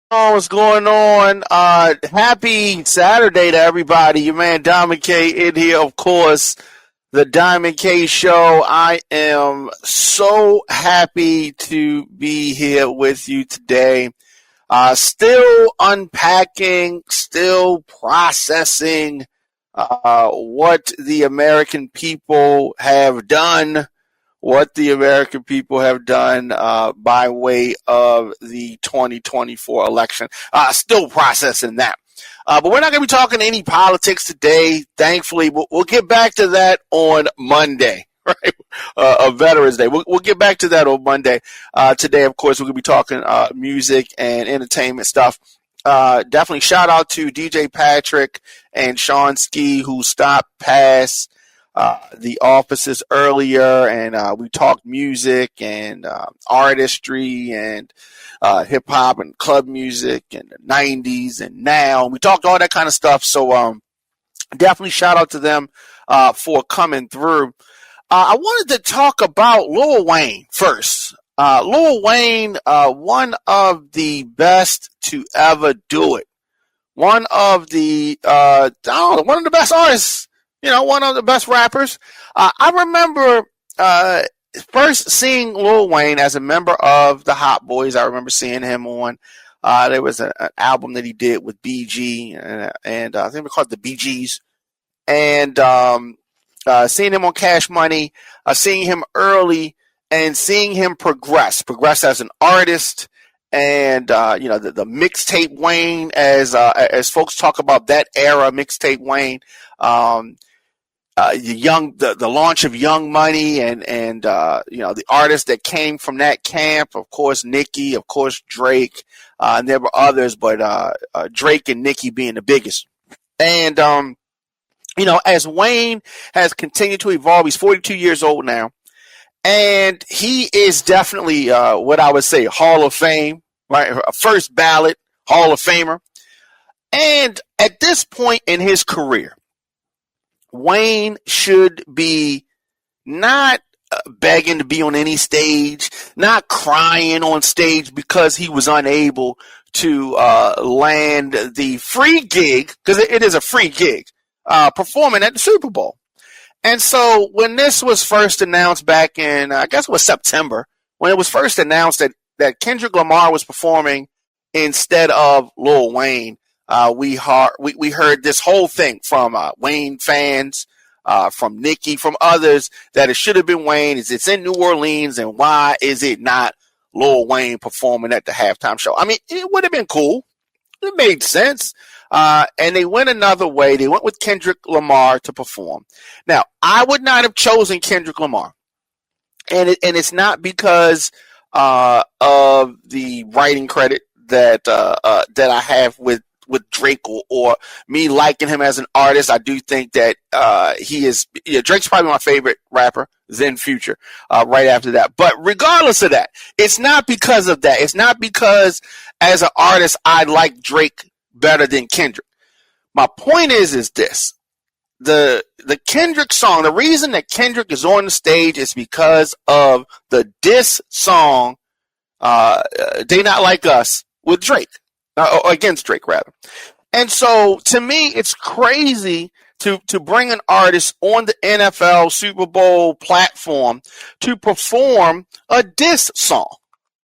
Oh, what's going on? Happy Saturday to everybody. Your man Diamond K in here, of course. The Diamond K Show. I am so happy to be here with you today. Still unpacking, still processing what the American people have done by way of the 2024 election. Still processing that. But we're not going to be talking any politics today. Thankfully, we'll get back to that on Monday, right? Veterans Day. We'll get back to that on Monday. Today, of course, we're going to be talking music and entertainment stuff. Definitely shout out to DJ Patrick and Sean Ski, who stopped past the offices earlier, and we talked music and artistry and hip hop and club music and the 90s and now. We talked all that kind of stuff. So definitely shout out to them for coming through. I wanted to talk about Lil Wayne first. Lil Wayne, one of the best to ever do it. One of the best artists. One of the best rappers. I remember first seeing Lil Wayne as a member of the Hot Boys. I remember seeing him on. There was an album that he did with BG, and I think we called it the BGs. And seeing him on Cash Money, seeing him early, and seeing him progress as an artist. And the mixtape Wayne, as folks talk about that era, mixtape Wayne. The launch of Young Money and the artists that came from that camp, of course Nicki, of course Drake, and there were others, but Drake and Nicki being the biggest. And as Wayne has continued to evolve, he's 42 years old now, and he is definitely what I would say Hall of Fame, right? A first ballot Hall of Famer. And at this point in his career, Wayne should be not begging to be on any stage, not crying on stage because he was unable to land the free gig, because it is a free gig, performing at the Super Bowl. And so when this was first announced back in, I guess it was September, when it was first announced that Kendrick Lamar was performing instead of Lil Wayne, we heard this whole thing from Wayne fans, from Nicki, from others, that it should have been Wayne. It's in New Orleans, and why is it not Lil Wayne performing at the halftime show? I mean, it would have been cool. It made sense. And they went another way. They went with Kendrick Lamar to perform. Now, I would not have chosen Kendrick Lamar, and it's not because of the writing credit that I have with Drake or me liking him as an artist. I do think that Drake's probably my favorite rapper, then Future, right after that. But regardless of that, it's not because of that. It's not because as an artist I like Drake better than Kendrick. My point is this. The Kendrick song, the reason that Kendrick is on the stage is because of the diss song, They Not Like Us, with Drake. Against Drake, rather. And so, to me, it's crazy to bring an artist on the NFL Super Bowl platform to perform a diss song,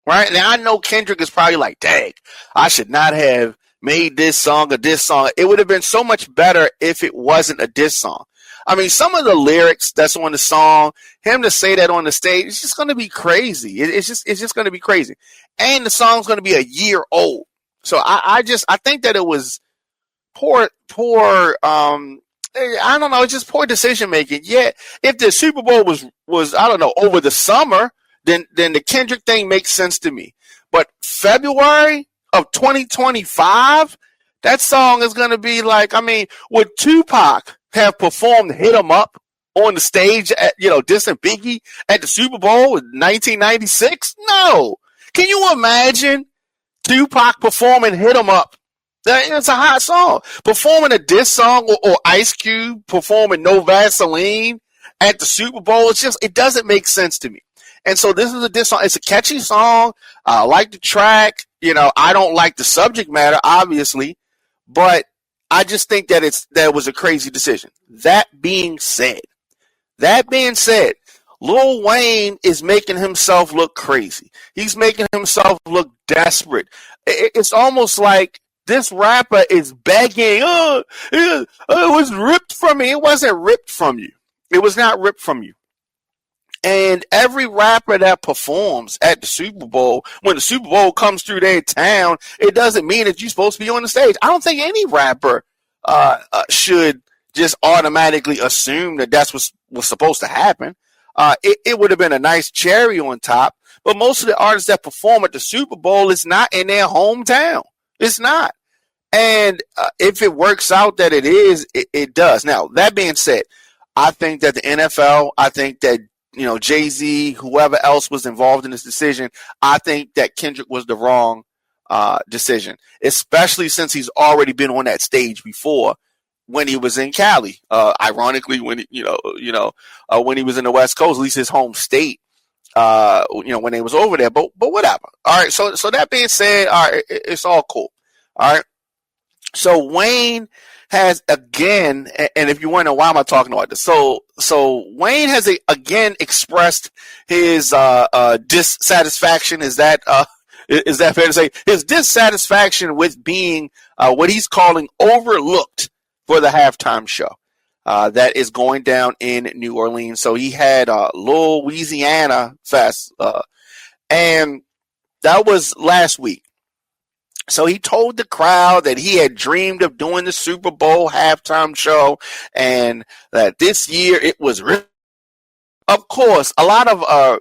right? Now, I know Kendrick is probably like, dang, I should not have made this song a diss song. It would have been so much better if it wasn't a diss song. I mean, some of the lyrics that's on the song, him to say that on the stage, it's just going to be crazy. It's just going to be crazy. And the song's going to be a year old. So I think that it was poor, I don't know, it's just poor decision making. Yeah, if the Super Bowl was I don't know, over the summer, then the Kendrick thing makes sense to me. But February of 2025, that song is going to be like, I mean, would Tupac have performed Hit 'Em Up on the stage at, dissing Biggie at the Super Bowl in 1996? No. Can you imagine Tupac performing Hit 'Em Up? It's a hot song. Performing a diss song or Ice Cube performing No Vaseline at the Super Bowl, it doesn't make sense to me. And so this is a diss song. It's a catchy song. I like the track. I don't like the subject matter, obviously, but I just think that was a crazy decision. That being said, Lil Wayne is making himself look crazy. He's making himself look desperate. It's almost like this rapper is begging, it was ripped from me. It wasn't ripped from you. It was not ripped from you. And every rapper that performs at the Super Bowl, when the Super Bowl comes through their town, it doesn't mean that you're supposed to be on the stage. I don't think any rapper should just automatically assume that that's what's supposed to happen. It would have been a nice cherry on top, but most of the artists that perform at the Super Bowl is not in their hometown. It's not. And if it works out that it is, it does. Now, that being said, I think that the NFL, I think that Jay-Z, whoever else was involved in this decision, I think that Kendrick was the wrong decision, especially since he's already been on that stage before when he was in Cali. Ironically, when when he was in the West Coast, at least his home state, when they was over there. But whatever. All right. So that being said, all right, it's all cool. All right. So Wayne has again, and if you want to know why am I talking about this, so Wayne has again expressed his dissatisfaction. Is that fair to say? His dissatisfaction with being what he's calling overlooked for the halftime show that is going down in New Orleans. So he had Louisiana Fest, and that was last week. So he told the crowd that he had dreamed of doing the Super Bowl halftime show and that this year it was real. Of course, a lot of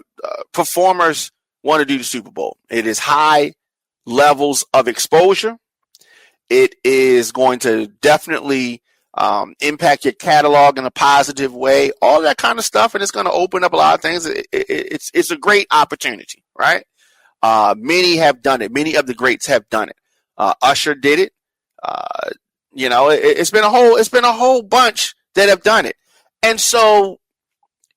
performers want to do the Super Bowl. It is high levels of exposure. It is going to definitely impact your catalog in a positive way, all that kind of stuff, and it's going to open up a lot of things. It's a great opportunity, right? Many have done it. Many of the greats have done it. Usher did it. It's been a whole bunch that have done it. And so,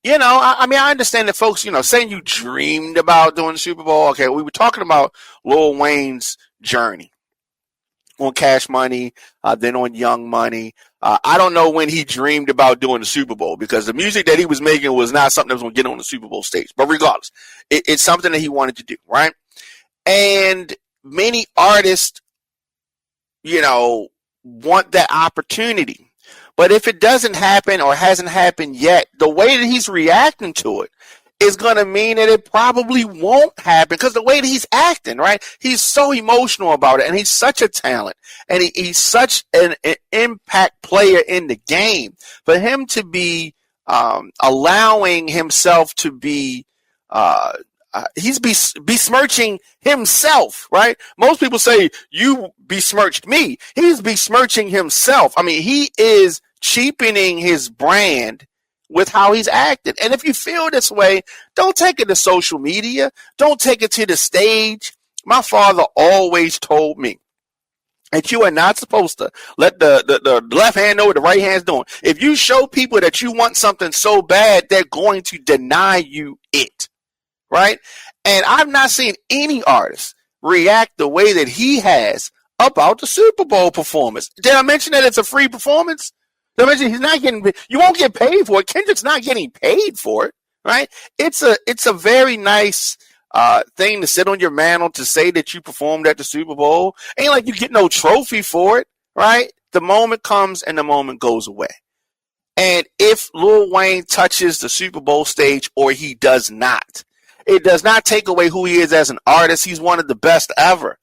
I understand that folks, saying you dreamed about doing the Super Bowl. Okay, we were talking about Lil Wayne's journey on Cash Money, then on Young Money. I don't know when he dreamed about doing the Super Bowl because the music that he was making was not something that was going to get on the Super Bowl stage. But regardless, it's something that he wanted to do, right? And many artists, want that opportunity. But if it doesn't happen or hasn't happened yet, the way that he's reacting to it is going to mean that it probably won't happen because the way that he's acting, right? He's so emotional about it, and he's such a talent, and he's such an impact player in the game. For him to be allowing himself to be he's besmirching himself, right? Most people say, you besmirched me. He's besmirching himself. I mean, he is cheapening his brand with how he's acting. And if you feel this way, don't take it to social media. Don't take it to the stage. My father always told me that you are not supposed to let the left hand know what the right hand's doing. If you show people that you want something so bad, they're going to deny you it. Right? And I've not seen any artist react the way that he has about the Super Bowl performance. Did I mention that it's a free performance? Did I mention he's not getting, you won't get paid for it. Kendrick's not getting paid for it, right? It's a very nice thing to sit on your mantle to say that you performed at the Super Bowl. Ain't like you get no trophy for it, right? The moment comes and the moment goes away. And if Lil Wayne touches the Super Bowl stage or he does not, it does not take away who he is as an artist. He's one of the best ever.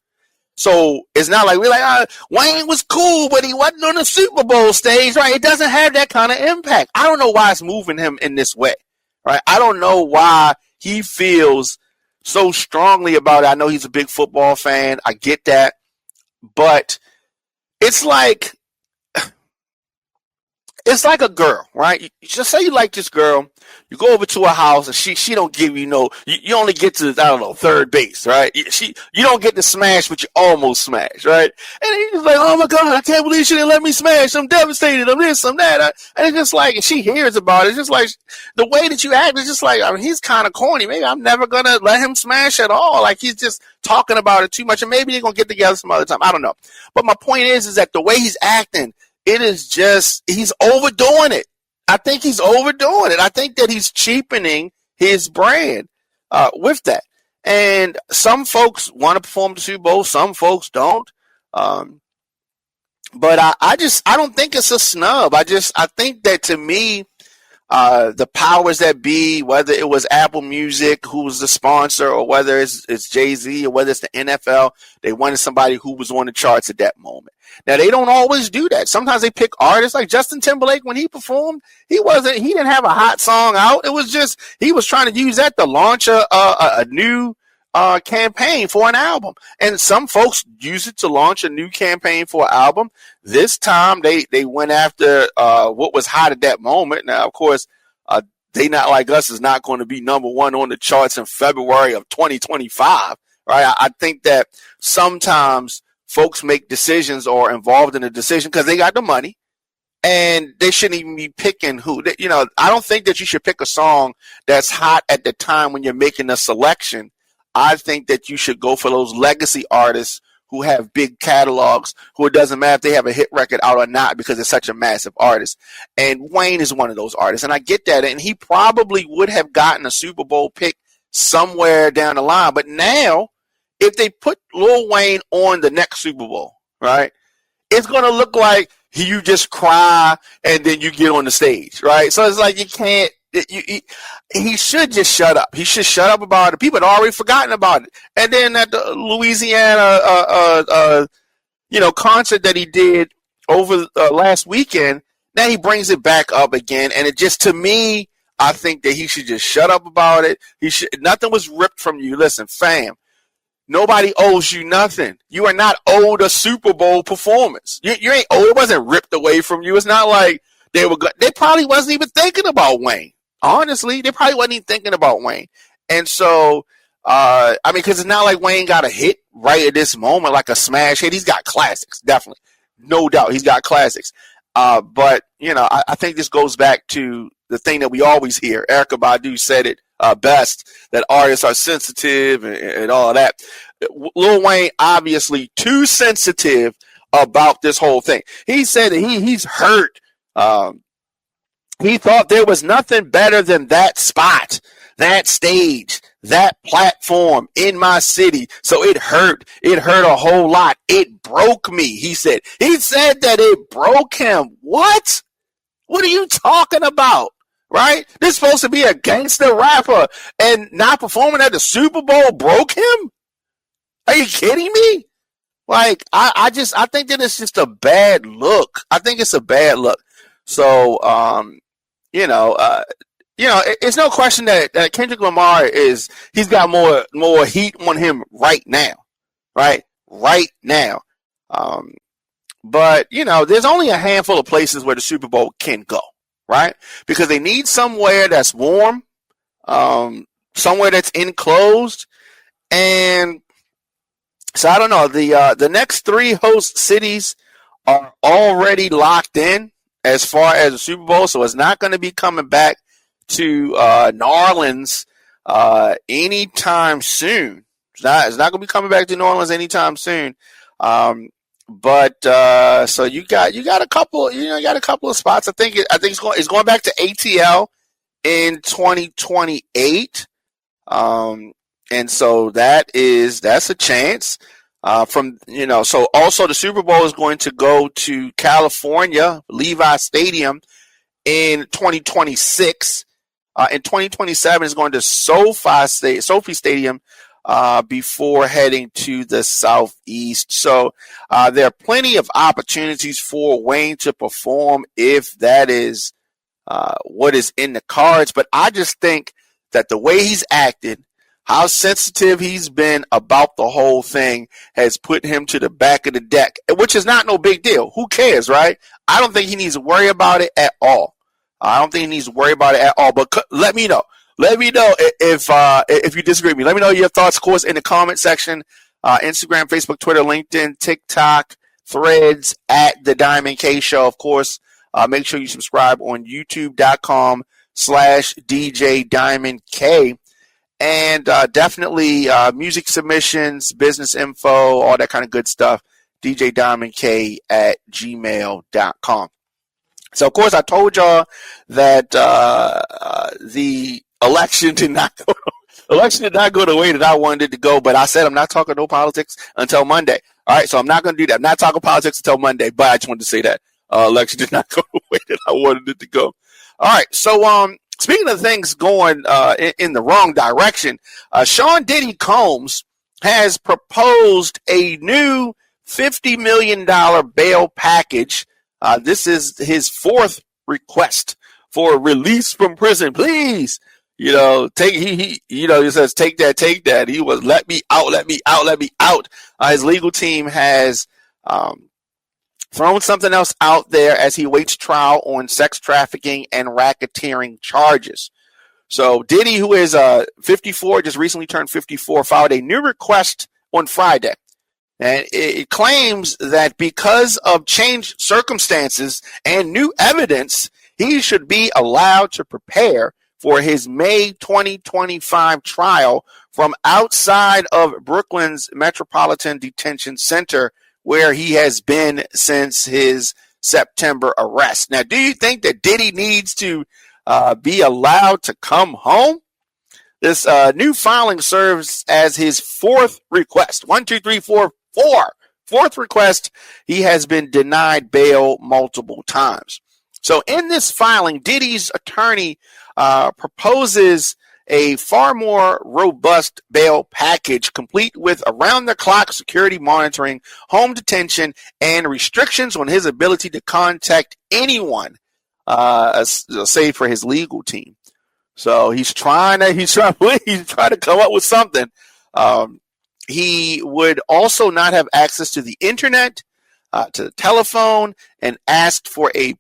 So it's not like we're like, Wayne was cool, but he wasn't on the Super Bowl stage, right? It doesn't have that kind of impact. I don't know why it's moving him in this way, right? I don't know why he feels so strongly about it. I know he's a big football fan. I get that. But it's like It's like a girl, right? You just say you like this girl. You go over to her house and she don't give you no. You only get to, I don't know, third base, right? You don't get to smash, but you almost smash, right? And he's like, oh my god, I can't believe she didn't let me smash. I'm devastated. I'm this, I'm that. And it's just like, and she hears about it. It's just like the way that you act is just like, I mean, he's kind of corny. Maybe I'm never gonna let him smash at all. Like he's just talking about it too much, and maybe they're gonna get together some other time. I don't know. But my point is that the way he's acting. It is just, he's overdoing it. I think he's overdoing it. I think that he's cheapening his brand with that. And some folks want to perform the Super Bowl. Some folks don't. But I don't think it's a snub. I think that to me, the powers that be, whether it was Apple Music, who was the sponsor, or whether it's Jay-Z, or whether it's the NFL, they wanted somebody who was on the charts at that moment. Now, they don't always do that. Sometimes they pick artists like Justin Timberlake. When he performed, he didn't have a hot song out. It was just, he was trying to use that to launch a new campaign for an album. And some folks use it to launch a new campaign for an album. This time they went after what was hot at that moment. Now, of course, They Not Like Us is not going to be number one on the charts in February of 2025, right? I think that sometimes folks make decisions or are involved in a decision because they got the money, and they shouldn't even be picking who. I don't think that you should pick a song that's hot at the time when you're making a selection. I think that you should go for those legacy artists who have big catalogs, who it doesn't matter if they have a hit record out or not because they're such a massive artist. And Wayne is one of those artists, and I get that. And he probably would have gotten a Super Bowl pick somewhere down the line. But now, if they put Lil Wayne on the next Super Bowl, right, it's going to look like you just cry and then you get on the stage, right? So it's like you can't. He should just shut up. He should shut up about it. People had already forgotten about it. And then at the Louisiana, concert that he did over last weekend, now he brings it back up again. And it just, to me, I think that he should just shut up about it. Nothing was ripped from you. Listen, fam, nobody owes you nothing. You are not owed a Super Bowl performance. You ain't owed. It wasn't ripped away from you. It's not like they probably wasn't even thinking about Wayne. Honestly, they probably wasn't even thinking about Wayne. And so, because it's not like Wayne got a hit right at this moment, like a smash hit. He's got classics, definitely. No doubt, he's got classics. But, I think this goes back to the thing that we always hear. Erykah Badu said it best, that artists are sensitive and all of that. Lil Wayne, obviously, too sensitive about this whole thing. He said that he's hurt. He thought there was nothing better than that spot, that stage, that platform in my city. So it hurt. It hurt a whole lot. It broke me, he said. He said that it broke him. What? What are you talking about? Right? This is supposed to be a gangster rapper, and not performing at the Super Bowl broke him? Are you kidding me? Like, I think that it's just a bad look. I think it's a bad look. So, it's no question that Kendrick Lamar he's got more heat on him right now, right? Right now. But, there's only a handful of places where the Super Bowl can go, right? Because they need somewhere that's warm, somewhere that's enclosed. And so I don't know. The next three host cities are already locked in as far as the Super Bowl, so it's not going to be coming back to New Orleans anytime soon. It's not going to be coming back to New Orleans anytime soon. But so you got a couple, you got a couple of spots. I think it's going back to ATL in 2028. And so that's a chance. So also the Super Bowl is going to go to California, Levi Stadium in 2026. In 2027 is going to SoFi Stadium before heading to the Southeast. So there are plenty of opportunities for Wayne to perform if that is what is in the cards. But I just think that the way he's acted, how sensitive he's been about the whole thing has put him to the back of the deck, which is not no big deal. Who cares, right? I don't think he needs to worry about it at all. I don't think he needs to worry about it at all. But let me know. Let me know if you disagree with me. Let me know your thoughts, of course, in the comment section. Instagram, Facebook, Twitter, LinkedIn, TikTok, Threads, at The Diamond K Show. Of course, make sure you subscribe on youtube.com/DJ Diamond K. And definitely music submissions, business info, all that kind of good stuff. DJDiamondK@gmail.com. So, of course, I told y'all that the election did not go the way that I wanted it to go, but I said I'm not talking no politics until Monday. All right, so I'm not going to do that. I'm not talking politics until Monday, but I just wanted to say that election did not go the way that I wanted it to go. All right, so speaking of things going in the wrong direction, Sean Diddy Combs has proposed a new $50 million bail package. This is his fourth request for release from prison. Please, he says, take that. He was, let me out. His legal team has thrown something else out there as he waits trial on sex trafficking and racketeering charges. So Diddy, who is 54, just recently turned 54, filed a new request on Friday. And it claims that because of changed circumstances and new evidence, he should be allowed to prepare for his May 2025 trial from outside of Brooklyn's Metropolitan Detention Center, where he has been since his September arrest. Now, do you think that Diddy needs to be allowed to come home? This new filing serves as his fourth request. 1, 2, 3, 4, 4. Fourth request. He has been denied bail multiple times. So in this filing, Diddy's attorney proposes a far more robust bail package, complete with around-the-clock security monitoring, home detention, and restrictions on his ability to contact anyone, save for his legal team. So he's trying to come up with something. He would also not have access to the internet, to the telephone, and asked for a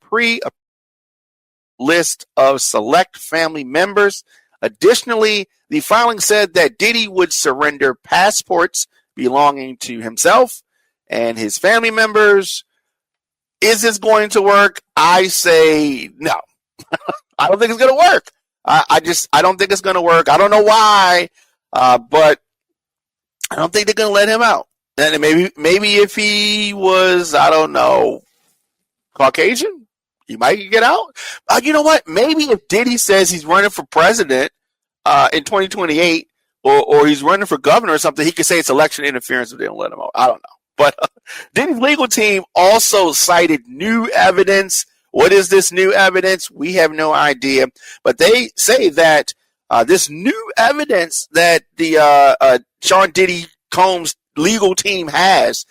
list of select family members. Additionally, the filing said that Diddy would surrender passports belonging to himself and his family members. Is this going to work? I say no. I don't think it's going to work. I don't think it's going to work. I don't know why, but I don't think they're going to let him out. And maybe if he was, I don't know, Caucasian, he might get out. You know what? Maybe if Diddy says he's running for president in 2028 or he's running for governor or something, he could say it's election interference if they don't let him out. I don't know. But Diddy's legal team also cited new evidence. What is this new evidence? We have no idea. But they say that this new evidence that the Sean Diddy Combs legal team has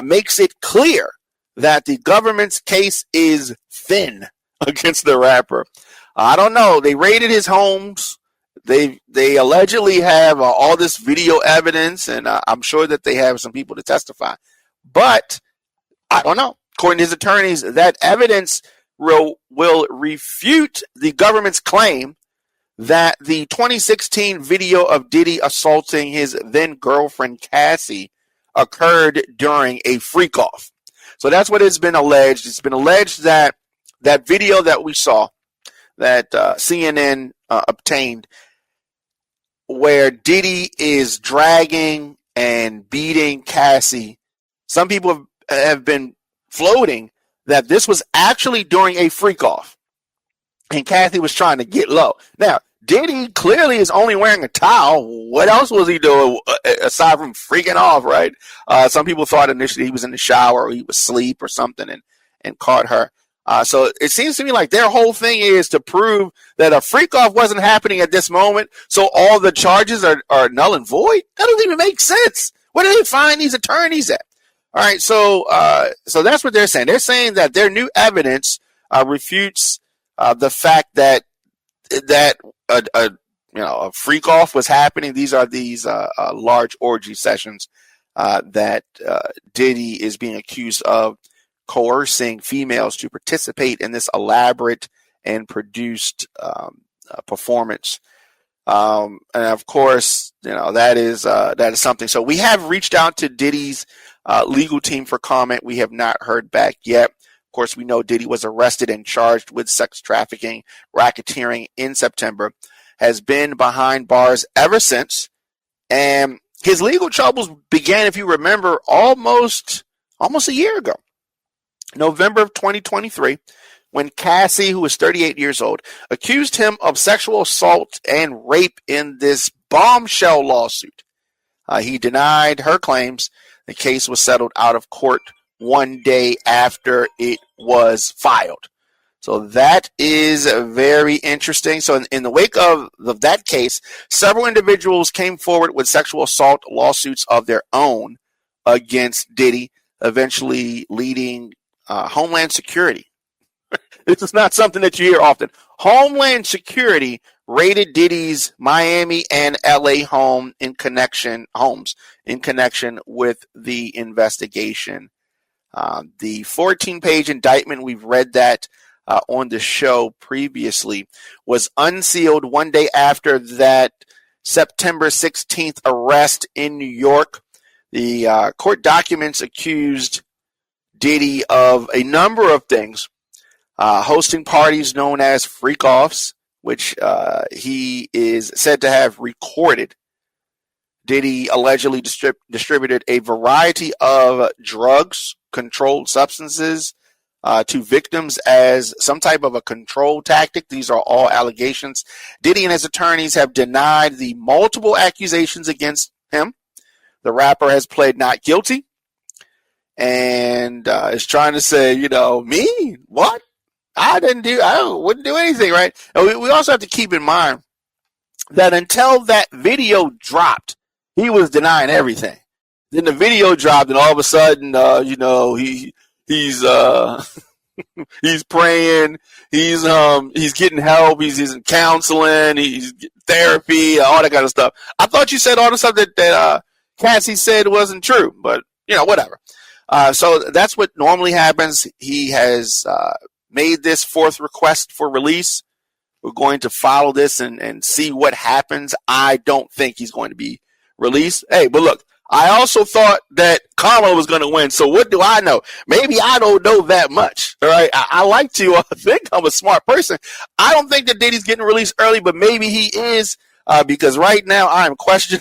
makes it clear that the government's case is thin against the rapper. I don't know. They raided his homes. They allegedly have all this video evidence, and I'm sure that they have some people to testify. But I don't know. According to his attorneys, that evidence will refute the government's claim that the 2016 video of Diddy assaulting his then girlfriend Cassie occurred during a freak-off. So that's what it's been alleged. It's been alleged that that video that we saw, that CNN obtained, where Diddy is dragging and beating Cassie, some people have been floating that this was actually during a freak-off, and Cassie was trying to get low. Now, Diddy clearly is only wearing a towel. What else was he doing aside from freaking off, right? Some people thought initially he was in the shower or he was asleep or something and caught her. So it seems to me like their whole thing is to prove that a freak off wasn't happening at this moment, so all the charges are null and void. That doesn't even make sense. Where do they find these attorneys at? All right, so that's what they're saying. They're saying that their new evidence refutes the fact that a freak off was happening. These are these large orgy sessions that Diddy is being accused of coercing females to participate in this elaborate and produced performance. And of course, that is something. So we have reached out to Diddy's legal team for comment. We have not heard back yet. Of course, we know Diddy was arrested and charged with sex trafficking, racketeering in September, has been behind bars ever since. And his legal troubles began, if you remember, almost a year ago. November of 2023, when Cassie, who was 38 years old, accused him of sexual assault and rape in this bombshell lawsuit. He denied her claims. The case was settled out of court one day after it was filed. So that is very interesting. So in the wake of that case, several individuals came forward with sexual assault lawsuits of their own against Diddy, eventually leading Homeland Security. This is not something that you hear often. Homeland Security raided Diddy's Miami and LA homes in connection with the investigation. The 14-page indictment, we've read that on the show previously, was unsealed one day after that September 16th arrest in New York. The court documents accused Diddy of a number of things, hosting parties known as freak-offs, which he is said to have recorded. Diddy allegedly distributed a variety of drugs, controlled substances, to victims as some type of a control tactic. These are all allegations. Diddy and his attorneys have denied the multiple accusations against him. The rapper has pled not guilty and is trying to say, me? What? I wouldn't do anything, right? And we also have to keep in mind that until that video dropped, he was denying everything. Then the video dropped, and all of a sudden, he's praying, he's getting help, he's in counseling, he's therapy, all that kind of stuff. I thought you said all the stuff that Cassie said wasn't true, but whatever. So that's what normally happens. He has made this fourth request for release. We're going to follow this and see what happens. I don't think he's going to be released. Hey, but look, I also thought that Kamala was going to win. So what do I know? Maybe I don't know that much. All right. I like to think I'm a smart person. I don't think that Diddy's getting released early, but maybe he is, because right now I am questioning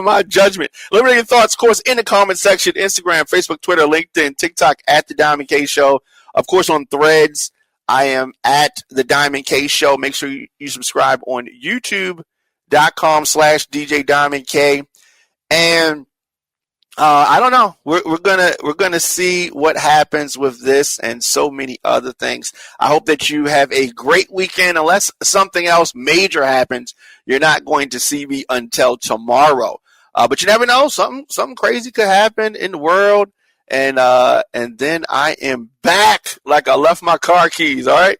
my judgment. Let me know your thoughts, of course, in the comment section, Instagram, Facebook, Twitter, LinkedIn, TikTok, at The Diamond K Show. Of course, on Threads, I am at The Diamond K Show. Make sure you subscribe on YouTube.com/DJ Diamond K. And I don't know. We're gonna see what happens with this and so many other things. I hope that you have a great weekend. Unless something else major happens, you're not going to see me until tomorrow. But you never know. Something crazy could happen in the world, and then I am back like I left my car keys. All right.